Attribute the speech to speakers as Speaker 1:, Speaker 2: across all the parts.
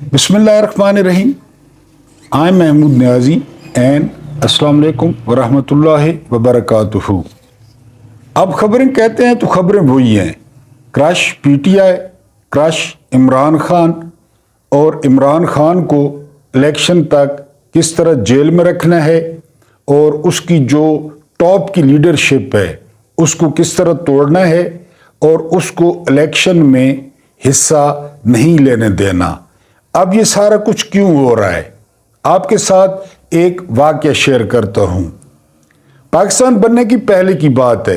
Speaker 1: बिस्मिल्लाहिर्रहमानिर्रहीम। I am Mahmood Niazi and अस्सलाम वालेकुम वरहमतुल्लाहि वबरकातुहू। अब खबरें कहते हैं तो खबरें वही हैं। Crush PTI, crush Imran Khan, और इमरान खान को इलेक्शन तक किस तरह जेल में रखना है और उसकी जो टॉप की लीडरशिप है उसको किस तरह तोड़ना है और उसको इलेक्शन में हिस्सा नहीं लेने देना। अब ये सारा कुछ क्यों हो रहा है, आपके साथ एक वाक़या शेयर करता हूँ। पाकिस्तान बनने की पहले की बात है।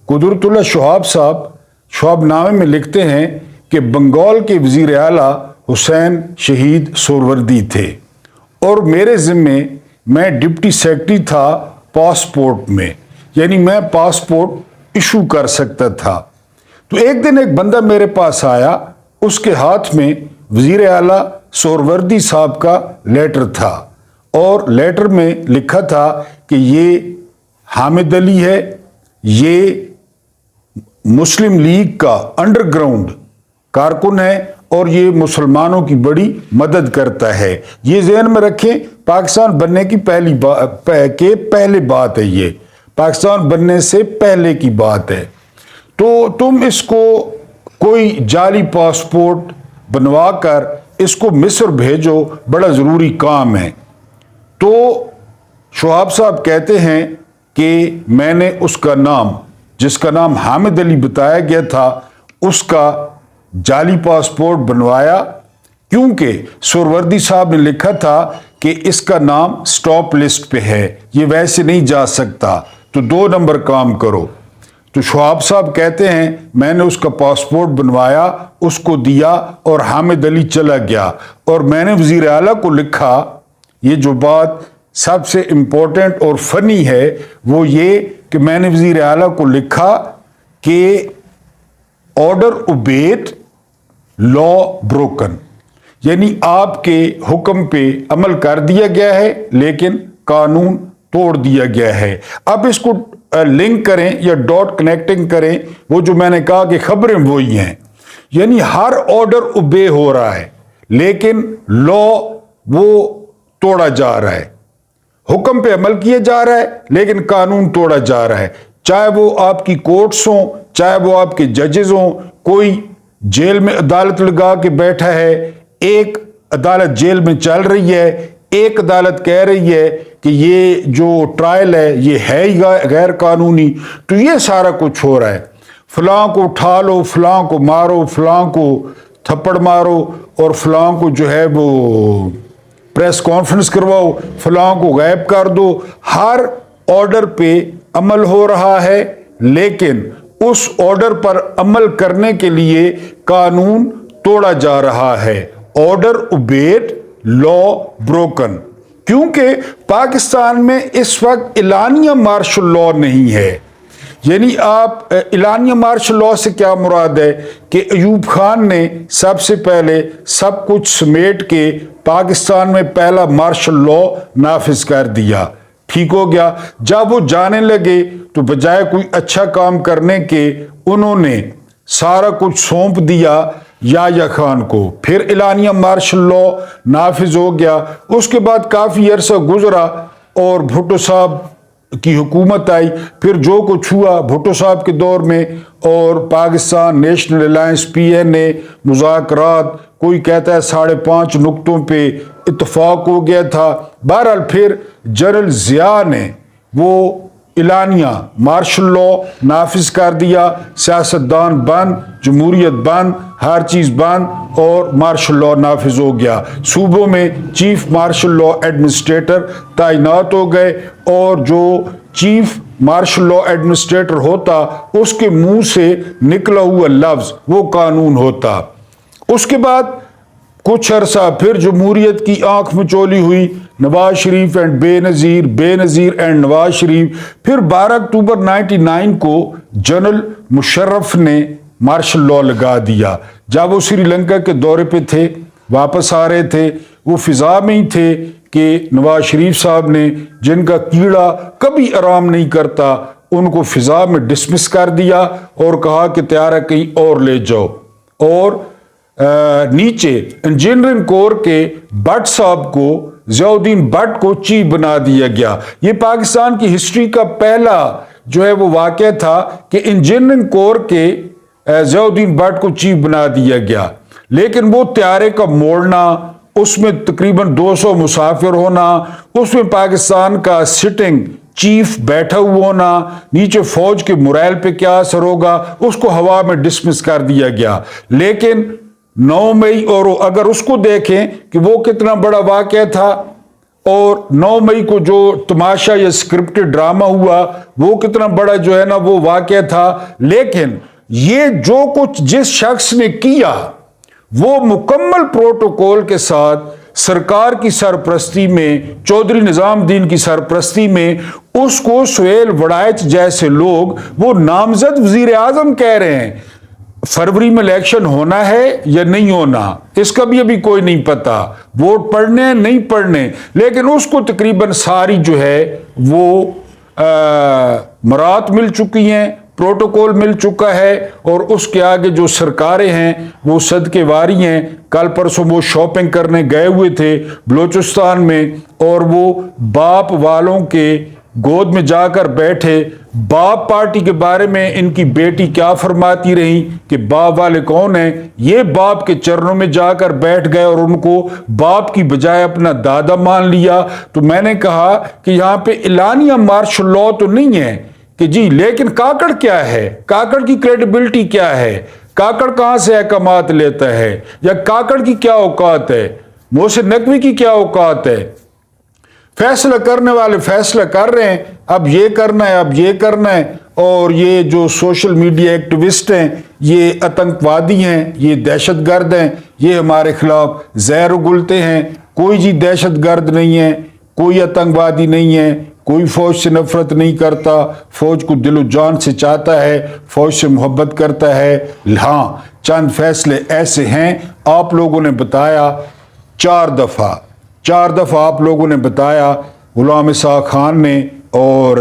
Speaker 1: कुदरतुल्लाह शहाब साहब शहाबनामे में लिखते हैं कि बंगाल के वज़ीर आला हुसैन शहीद सोहरावर्दी थे और मेरे ज़िम्मे मैं डिप्टी सेक्रेटरी था पासपोर्ट में, यानी मैं पासपोर्ट इशू कर सकता था। तो एक दिन एक बंदा मेरे पास आया, उसके हाथ में वज़ीर आला सोहरावर्दी साहब का लेटर था और लेटर में लिखा था कि ये हामिद अली है, ये मुस्लिम लीग का अंडरग्राउंड कारकुन है और ये मुसलमानों की बड़ी मदद करता है। ये ज़हन में रखें, पाकिस्तान बनने की पहले बात है, ये पाकिस्तान बनने से पहले की बात है। तो तुम इसको कोई जाली पासपोर्ट बनवा कर इसको मिस्र भेजो, बड़ा ज़रूरी काम है। तो शहाब साहब कहते हैं कि मैंने उसका नाम, जिसका नाम हामिद अली बताया गया था, उसका जाली पासपोर्ट बनवाया, क्योंकि सोहरावर्दी साहब ने लिखा था कि इसका नाम स्टॉप लिस्ट पे है, ये वैसे नहीं जा सकता, तो 2 नंबर काम करो। तो शहाब साहब कहते हैं मैंने उसका पासपोर्ट बनवाया, उसको दिया और हामिद अली चला गया। और मैंने वज़ीर आला को लिखा, ये जो बात सबसे इम्पोर्टेंट और फनी है वो ये कि मैंने वज़ीर आला को लिखा कि ऑर्डर ओबेड, लॉ ब्रोकन, यानी आपके हुक्म पे अमल कर दिया गया है लेकिन कानून तोड़ दिया गया है। अब इसको लिंक करें या डॉट कनेक्टिंग करें, वो जो मैंने कहा कि खबरें वही हैं, यानी हर ऑर्डर ओबे हो रहा है लेकिन लॉ वो तोड़ा जा रहा है, हुक्म पे अमल किया जा रहा है लेकिन कानून तोड़ा जा रहा है। चाहे वो आपकी कोर्ट्स हों, चाहे वो आपके जजेस हों, कोई जेल में अदालत लगा के बैठा है, एक अदालत जेल में चल रही है, एक अदालत कह रही है कि ये जो ट्रायल है ये है ही गैर कानूनी। तो ये सारा कुछ हो रहा है, फलां को उठा लो, फलां को मारो, फलां को थप्पड़ मारो और फलां को जो है वो प्रेस कॉन्फ्रेंस करवाओ, फलां को गायब कर दो। हर ऑर्डर पे अमल हो रहा है लेकिन उस ऑर्डर पर अमल करने के लिए कानून तोड़ा जा रहा है। ऑर्डर ओबेड, लॉ ब्रोकन, क्योंकि पाकिस्तान में इस वक्त इलानिया मार्शल लॉ नहीं है। यानी आप इलानिया मार्शल लॉ से क्या मुराद है कि अयूब खान ने सबसे पहले सब कुछ समेट के पाकिस्तान में पहला मार्शल लॉ नाफिज कर दिया, ठीक हो गया। जब वो जाने लगे तो बजाय कोई अच्छा काम करने के उन्होंने सारा कुछ सौंप दिया याह्या खान को, फिर इलानिया मार्शल लॉ नाफिज हो गया। उसके बाद काफ़ी अरसा गुजरा और भुट्टो साहब की हुकूमत आई, फिर जो कुछ हुआ भुट्टो साहब के दौर में, और पाकिस्तान नेशनल अलायंस PNA मुज़ाकरात, कोई कहता है 5.5 नुक्तों पे इत्तफाक हो गया था। बहरहाल फिर जनरल ज़िया ने वो इलानिया मार्शल लॉ नाफिज कर दिया, सियासतदान बंद, जमहूरियत बंद, हर चीज़ बंद और मार्शल लॉ नाफिज हो गया। सूबों में चीफ मार्शल लॉ एडमिनिस्ट्रेटर तैनात हो गए और जो चीफ मार्शल लॉ एडमिनिस्ट्रेटर होता उसके मुंह से निकला हुआ लफ्ज़ वो कानून होता। उसके बाद कुछ अरसा फिर जमहूरियत की आंख मचोली हुई, नवाज शरीफ एंड बेनज़ीर, बेनज़ीर एंड नवाज शरीफ। फिर 12 अक्टूबर 99 को जनरल मुशर्रफ ने मार्शल लॉ लगा दिया। जब वो श्रीलंका के दौरे पे थे, वापस आ रहे थे, वो फिजा में ही थे कि नवाज शरीफ साहब ने, जिनका कीड़ा कभी आराम नहीं करता, उनको फिजा में डिसमिस कर दिया और कहा कि त्यारा कहीं और ले जाओ। और नीचे इंजीनियरिंग कोर के भट्ट साहब को, ज़ियाउद्दीन भट्ट को चीफ बना दिया गया। ये पाकिस्तान की हिस्ट्री का पहला जो है वो वाक़या था कि इंजीनियरिंग कोर के ज़ियाउद्दीन भट्ट को चीफ बना दिया गया। लेकिन वो त्यारे का मोड़ना, उसमें तकरीबन 200 मुसाफिर होना, उसमें पाकिस्तान का सिटिंग चीफ बैठा हुआ होना, नीचे फौज के मुराल पे क्या असर होगा, उसको हवा में डिसमिस कर दिया गया। लेकिन 9 मई, और अगर उसको देखें कि वो कितना बड़ा वाक़या था, और 9 मई को जो तमाशा या स्क्रिप्टेड ड्रामा हुआ वो कितना बड़ा जो है ना वो वाक़या था। लेकिन ये जो कुछ जिस शख्स ने किया वो मुकम्मल प्रोटोकॉल के साथ सरकार की सरपरस्ती में, चौधरी निजामुद्दीन की सरपरस्ती में, उसको सुहेल वड़ाइच जैसे लोग वो नामजद वजीर आजम कह रहे हैं। फरवरी में इलेक्शन होना है या नहीं होना इसका भी अभी कोई नहीं पता, वोट पड़ने नहीं पड़ने, लेकिन उसको तकरीबन सारी जो है वो मरात मिल चुकी हैं, प्रोटोकॉल मिल चुका है, और उसके आगे जो सरकारें हैं वो सदके वारी हैं। कल परसों वो शॉपिंग करने गए हुए थे बलूचिस्तान में, और वो बाप वालों के गोद में जाकर बैठे। बाप पार्टी के बारे में इनकी बेटी क्या फरमाती रही कि बाप वाले कौन हैं, ये बाप के चरणों में जाकर बैठ गए और उनको बाप की बजाय अपना दादा मान लिया। तो मैंने कहा कि यहाँ पे इलानिया मार्शल लॉ तो नहीं है कि जी, लेकिन काकड़ क्या है, काकड़ की क्रेडिबिलिटी क्या है, काकड़ कहां से अहकामात लेता है, या काकड़ की क्या औकात है, मोहसिन नकवी की क्या औकात है। फैसला करने वाले फैसला कर रहे हैं, अब ये करना है, अब ये करना है, और ये जो सोशल मीडिया एक्टिविस्ट हैं ये आतंकवादी हैं, ये दहशतगर्द हैं, ये हमारे खिलाफ जहर उगलते हैं। कोई जी दहशतगर्द नहीं है, कोई आतंकवादी नहीं है, कोई फौज से नफरत नहीं करता, फौज को दिलो जान से चाहता है, फौज से मोहब्बत करता है। हाँ, चंद फैसले ऐसे हैं, आप लोगों ने बताया 4 दफ़ा आप लोगों ने बताया, गुलाम इसाक खान ने और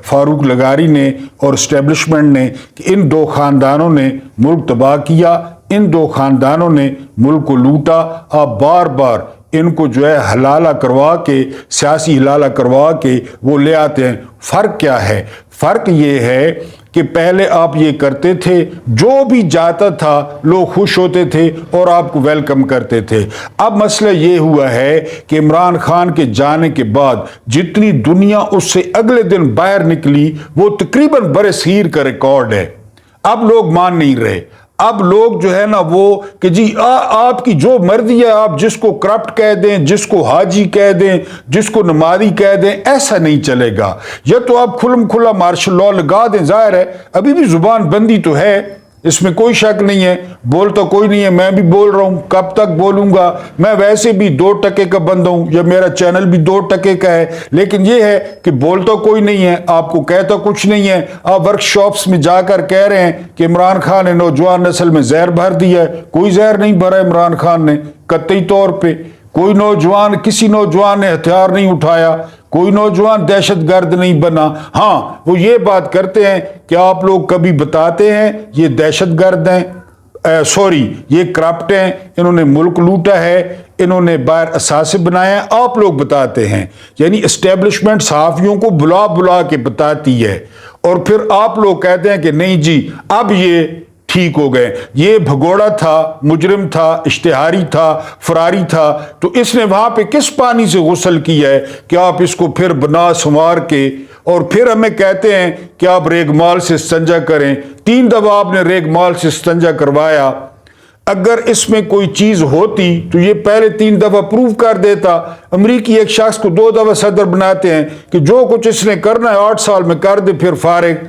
Speaker 1: फारूक लगारी ने और इस्टेब्लिशमेंट ने, कि इन 2 खानदानों ने मुल्क तबाह किया, इन 2 खानदानों ने मुल्क को लूटा। आप बार बार इनको जो है हलाला करवा के, सियासी हलाला करवा के वो ले आते हैं। फ़र्क क्या है? फ़र्क ये है कि पहले आप ये करते थे, जो भी जाता था लोग खुश होते थे और आपको वेलकम करते थे। अब मसला ये हुआ है कि इमरान खान के जाने के बाद जितनी दुनिया उससे अगले दिन बाहर निकली वो तकरीबन बरसीर का रिकॉर्ड है। अब लोग मान नहीं रहे, अब लोग जो है ना वो कि जी आपकी जो मर्जी है, आप जिसको करप्ट कह दें, जिसको हाजी कह दें, जिसको नमाजी कह दें, ऐसा नहीं चलेगा। या तो आप खुलम खुला मार्शल लॉ लगा दें, जाहिर है अभी भी जुबान बंदी तो है, इसमें कोई शक नहीं है, बोलता कोई नहीं है, मैं भी बोल रहा हूं, कब तक बोलूंगा, मैं वैसे भी 2 टके का बंदा हूं, या मेरा चैनल भी 2 टके का है, लेकिन यह है कि बोलता कोई नहीं है, आपको कहता कुछ नहीं है। आप वर्कशॉप्स में जाकर कह रहे हैं कि इमरान खान ने नौजवान नस्ल में जहर भर दिया है, कोई जहर नहीं भरा इमरान खान ने, कतई तौर पर कोई नौजवान, किसी नौजवान ने हथियार नहीं उठाया, कोई नौजवान दहशतगर्द नहीं बना। हाँ, वो ये बात करते हैं कि आप लोग कभी बताते हैं ये दहशतगर्द हैं, सॉरी ये करप्ट हैं, इन्होंने मुल्क लूटा है, इन्होंने बाहर असासे बनाया, आप लोग बताते हैं। यानी एस्टेब्लिशमेंट सहाफियों को बुला बुला के बताती है, और फिर आप लोग कहते हैं कि नहीं जी अब ये ठीक हो गए, ये भगोड़ा था, मुजरिम था, इश्तिहारी था, फरारी था, तो इसने वहां पे किस पानी से गुस्ल किया है कि आप इसको फिर बना संवार के, और फिर हमें कहते हैं कि आप रेगमाल से इस्तंजा करें। 3 दफा आपने रेगमाल से इस्तंजा करवाया। अगर इसमें कोई चीज होती तो ये पहले 3 दफा प्रूव कर देता। अमरीकी एक शख्स को 2 दफा सदर बनाते हैं कि जो कुछ इसने करना है 8 साल में कर दे, फिर फारिग।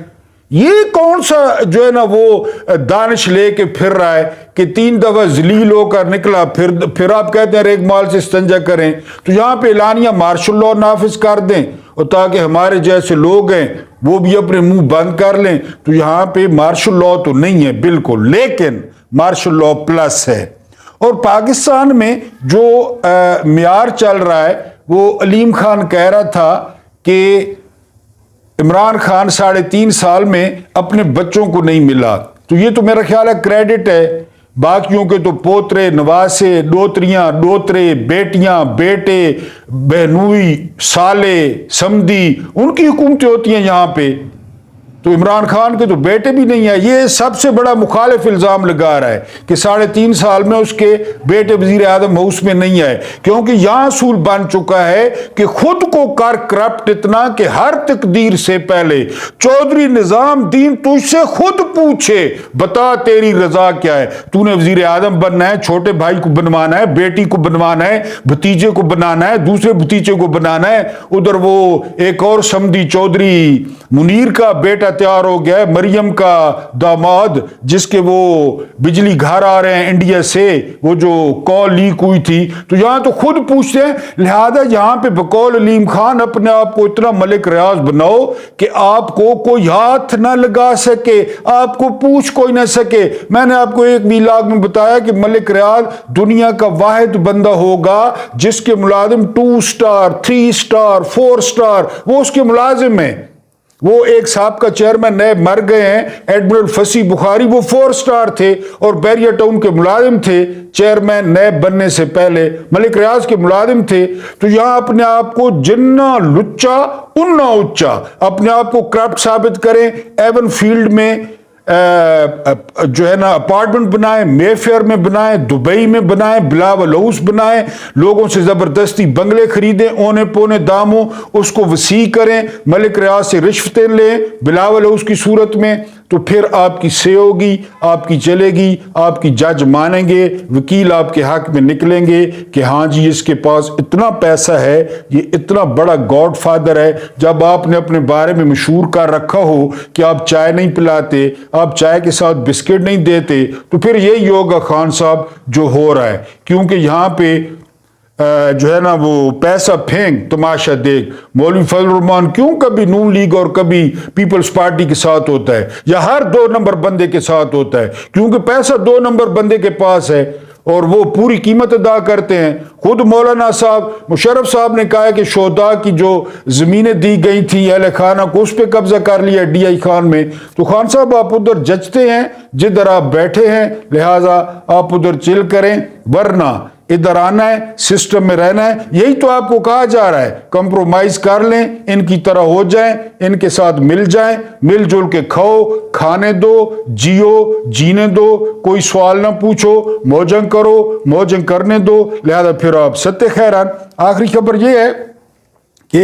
Speaker 1: ये कौन सा जो है ना वो दानिश लेके फिर रहा है कि 3 दफा जलील होकर निकला, फिर आप कहते हैं रेगमाल से इस्तंजा करें। तो यहाँ पे एलानिया मार्शल लॉ नाफिज कर दें, और ताकि हमारे जैसे लोग हैं वो भी अपने मुंह बंद कर लें। तो यहाँ पे मार्शल लॉ तो नहीं है बिल्कुल, लेकिन मार्शल लॉ प्लस है। और पाकिस्तान में जो मियार चल रहा है, वो अलीम खान कह रहा था कि इमरान खान 3.5 साल में अपने बच्चों को नहीं मिला। तो ये तो मेरा ख्याल है क्रेडिट है باقیوں کے تو پوترے نواسے دوتریاں دوترے بیٹیاں بیٹے بہنوئی سالے سمدی ان کی حکومتیں ہوتی ہیں یہاں پہ، تو عمران خان کے تو بیٹے بھی نہیں ہیں۔ یہ سب سے بڑا مخالف الزام لگا رہا ہے کہ 3.5 سال میں اس کے بیٹے وزیر اعظم ہاؤس میں نہیں آئے، کیونکہ یہاں اصول بن چکا ہے کہ خود کو کر کرپٹ اتنا کہ ہر تقدیر سے پہلے چودھری نظام دین تجھ سے خود پوچھے بتا تیری رضا کیا ہے، تو نے وزیر اعظم بننا ہے، چھوٹے بھائی کو بنوانا ہے، بیٹی کو بنوانا ہے، بھتیجے کو بنانا ہے، دوسرے بھتیجے کو بنانا ہے، ادھر وہ ایک اور سمدھی چودھری منیر کا بیٹا تیار ہو گیا ہے، مریم کا داماد جس کے وہ بجلی گھر آ رہے ہیں انڈیا سے، وہ جو کال لیک ہوئی تھی، تو یہاں تو خود پوچھتے ہیں۔ لہذا یہاں پہ بقول علیم خان اپنے آپ کو اتنا ملک ریاض بناؤ کہ آپ کو کوئی ہاتھ نہ لگا سکے، آپ کو پوچھ کوئی نہ سکے۔ میں نے آپ کو ایک ویلاگ میں بتایا کہ ملک ریاض دنیا کا واحد بندہ ہوگا جس کے ملازم 2 سٹار 3 سٹار 4 سٹار وہ اس کے ملازم ہیں۔ وہ ایک سابقہ چیئرمین نئے مر گئے ہیں ایڈمرل فصیح بخاری، وہ 4 سٹار تھے اور بیریا ٹاؤن کے ملازم تھے، چیئرمین نئے بننے سے پہلے ملک ریاض کے ملازم تھے۔ تو یہاں اپنے آپ کو جنہ لچا انہ اچا، اپنے آپ کو کرپٹ ثابت کریں، ایون فیلڈ میں جو ہے نا اپارٹمنٹ بنائیں، مے فیئر میں بنائیں، دبئی میں بنائیں، بلاول ہاؤس بنائیں، لوگوں سے زبردستی بنگلے خریدیں اونے پونے داموں، اس کو وسیع کریں، ملک ریاض سے رشوتیں لیں بلاول ہاؤس کی صورت میں، تو پھر آپ کی سے ہوگی، آپ کی چلے گی، آپ کی جج مانیں گے، وکیل آپ کے حق میں نکلیں گے کہ ہاں جی اس کے پاس اتنا پیسہ ہے، یہ اتنا بڑا گاڈ فادر ہے۔ جب آپ نے اپنے بارے میں مشہور کر رکھا ہو کہ آپ چائے نہیں پلاتے، آپ چائے کے ساتھ بسکٹ نہیں دیتے، تو پھر یہی ہوگا خان صاحب جو ہو رہا ہے، کیونکہ یہاں پہ جو ہے نا وہ پیسہ پھینک تماشا دیکھ۔ مولوی فضل الرحمان کیوں کبھی نون لیگ اور کبھی پیپلز پارٹی کے ساتھ ہوتا ہے، یا ہر 2 نمبر بندے کے ساتھ ہوتا ہے، کیونکہ پیسہ 2 نمبر بندے کے پاس ہے اور وہ پوری قیمت ادا کرتے ہیں۔ خود مولانا صاحب مشرف صاحب نے کہا ہے کہ شہداء کی جو زمینیں دی گئی تھیں اہل خانہ کو، اس پہ قبضہ کر لیا ڈی آئی خان میں، تو خان صاحب آپ ادھر جچتے ہیں جدھر آپ بیٹھے ہیں، لہٰذا آپ ادھر چل کریں، ورنہ ادھر آنا ہے، سسٹم میں رہنا ہے۔ یہی تو آپ کو کہا جا رہا ہے، کمپرومائز کر لیں، ان کی طرح ہو جائیں، ان کے ساتھ مل جائیں، مل جل کے کھاؤ، کھانے دو، جیو، جینے دو، کوئی سوال نہ پوچھو، موجنگ کرو، موجنگ کرنے دو، لہذا پھر آپ ستہ خیران۔ آخری خبر یہ ہے کہ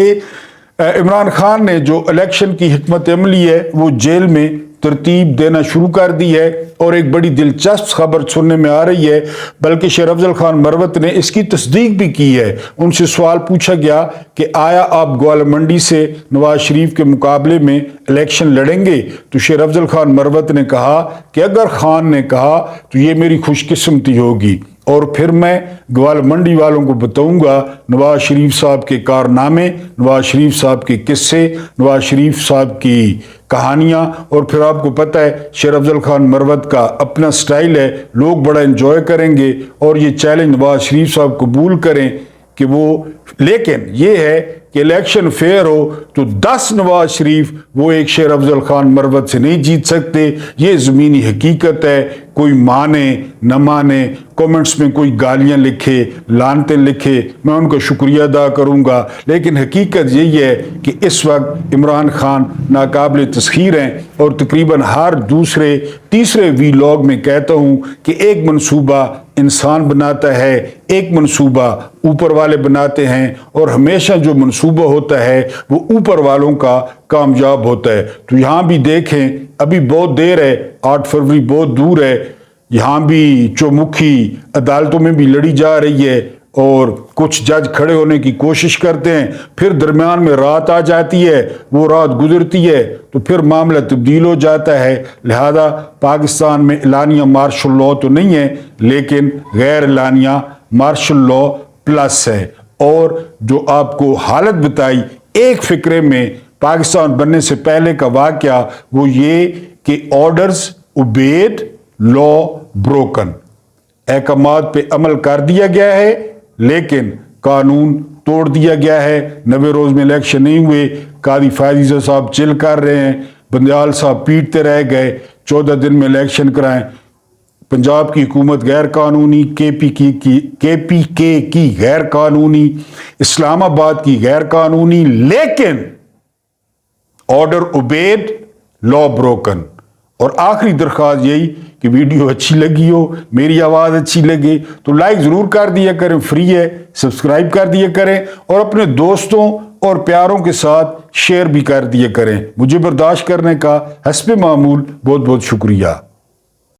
Speaker 1: عمران خان نے جو الیکشن کی حکمت عملی ہے وہ جیل میں ترتیب دینا شروع کر دی ہے، اور ایک بڑی دلچسپ خبر سننے میں آ رہی ہے، بلکہ شیر افضل خان مروت نے اس کی تصدیق بھی کی ہے۔ ان سے سوال پوچھا گیا کہ آیا آپ گوالر منڈی سے نواز شریف کے مقابلے میں الیکشن لڑیں گے، تو شیر افضل خان مروت نے کہا کہ اگر خان نے کہا تو یہ میری خوش قسمتی ہوگی، اور پھر میں گوالر منڈی والوں کو بتاؤں گا نواز شریف صاحب کے کارنامے، نواز شریف صاحب کے قصے، نواز شریف صاحب کی کہانیاں، اور پھر آپ کو پتہ ہے شیر افضل خان مروت کا اپنا سٹائل ہے، لوگ بڑا انجوائے کریں گے، اور یہ چیلنج نواز شریف صاحب قبول کریں کہ وہ، لیکن یہ ہے کہ الیکشن فیئر ہو تو 10 نواز شریف وہ ایک شیر افضل خان مروت سے نہیں جیت سکتے، یہ زمینی حقیقت ہے۔ کوئی مانے نہ مانے، کومنٹس میں کوئی گالیاں لکھے، لعنتیں لکھے، میں ان کا شکریہ ادا کروں گا، لیکن حقیقت یہی ہے کہ اس وقت عمران خان ناقابل تسخیر ہیں، اور تقریباً ہر دوسرے تیسرے ویلاگ میں کہتا ہوں کہ ایک منصوبہ انسان بناتا ہے، ایک منصوبہ اوپر والے بناتے ہیں، اور ہمیشہ جو منصوبہ ہوتا ہے وہ اوپر والوں کا کامیاب ہوتا ہے۔ تو یہاں بھی دیکھیں ابھی بہت دیر ہے، 8 فروری بہت دور ہے، یہاں بھی چومکھی عدالتوں میں بھی لڑی جا رہی ہے، اور کچھ جج کھڑے ہونے کی کوشش کرتے ہیں، پھر درمیان میں رات آ جاتی ہے، وہ رات گزرتی ہے تو پھر معاملہ تبدیل ہو جاتا ہے۔ لہذا پاکستان میں اعلانیہ مارشل لاء تو نہیں ہے، لیکن غیر اعلانیہ مارشل لاء پلس ہے۔ اور جو آپ کو حالت بتائی ایک فقرے میں پاکستان بننے سے پہلے کا واقعہ، وہ یہ کہ آرڈرز اوبیڈ، لاء بروکن، احکامات پہ عمل کر دیا گیا ہے لیکن قانون توڑ دیا گیا ہے۔ 90 روز میں الیکشن نہیں ہوئے، قاضی فائز صاحب چل کر رہے ہیں، بندیال صاحب پیٹتے رہ گئے، 14 دن میں الیکشن کرائیں، पंजाब की हुकूमत गैर कानूनी, KPK की गैर कानूनी, इस्लामाबाद की गैर कानूनी, लेकिन ऑर्डर ओबेड, लॉ ब्रोकन। और आखिरी दरख्वास्त यही कि वीडियो अच्छी लगी हो, मेरी आवाज़ अच्छी लगे तो लाइक ज़रूर कर दिया करें, फ्री है, सब्सक्राइब कर दिया करें और अपने दोस्तों और प्यारों के साथ शेयर भी कर दिया करें। मुझे बर्दाश्त करने का हस्ब मामूल बहुत बहुत शुक्रिया।